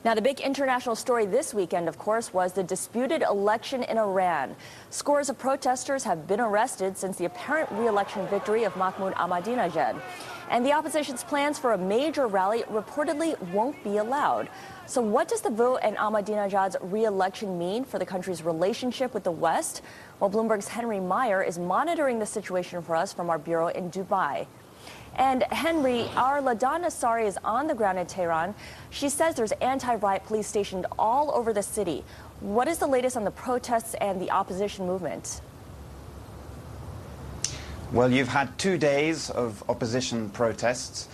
Now, the big international story this weekend, of course, was the disputed election in Iran. Scores of protesters have been arrested since the apparent re-election victory of Mahmud Ahmadinejad. And the opposition's plans for a major rally reportedly won't be allowed. So what does the vote and Ahmadinejad's re-election mean for the country's relationship with the West? Well, Bloomberg's Henry Meyer is monitoring the situation for us from our bureau in Dubai. And Henry, our LaDonna Sari is on the ground in Tehran. She says there's anti-riot police stationed all over the city. What is the latest on the protests and the opposition movement? Well, you've had 2 days of opposition protests,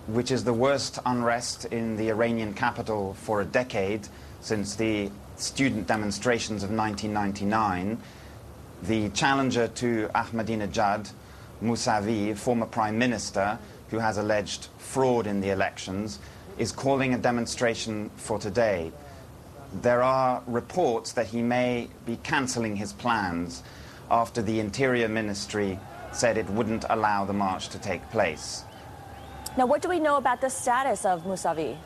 which is the worst unrest in the Iranian capital for a decade, since the student demonstrations of 1999. The challenger to Ahmadinejad, Mousavi, former prime minister, who has alleged fraud in the elections, is calling a demonstration for today. There are reports that he may be cancelling his plans after the Interior Ministry said it wouldn't allow the march to take place. Now, what do we know about the status of Mousavi?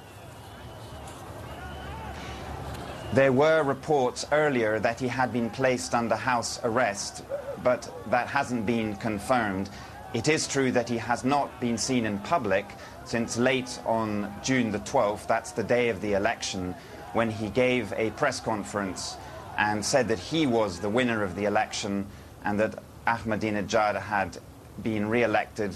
There were reports earlier that he had been placed under house arrest, but that hasn't been confirmed. It is true that he has not been seen in public since late on June the 12th, that's the day of the election, when he gave a press conference and said that he was the winner of the election and that Ahmadinejad had been re-elected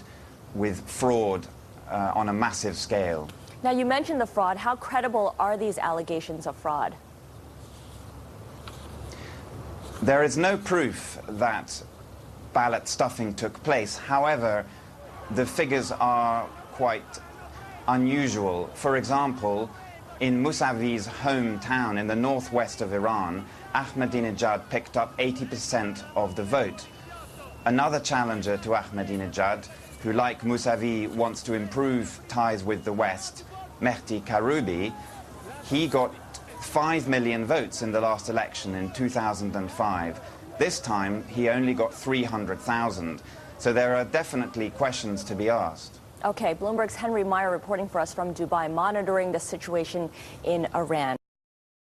with fraud on a massive scale. Now, you mentioned the fraud. How credible are these allegations of fraud? There is no proof that ballot stuffing took place. However, the figures are quite unusual. For example, in Mousavi's hometown in the northwest of Iran, Ahmadinejad picked up 80% of the vote. Another challenger to Ahmadinejad, who like Mousavi wants to improve ties with the West, Mehdi Karoubi, he got 5 million votes in the last election in 2005. This time, he only got 300,000. So there are definitely questions to be asked. Okay, Bloomberg's Henry Meyer reporting for us from Dubai, monitoring the situation in Iran.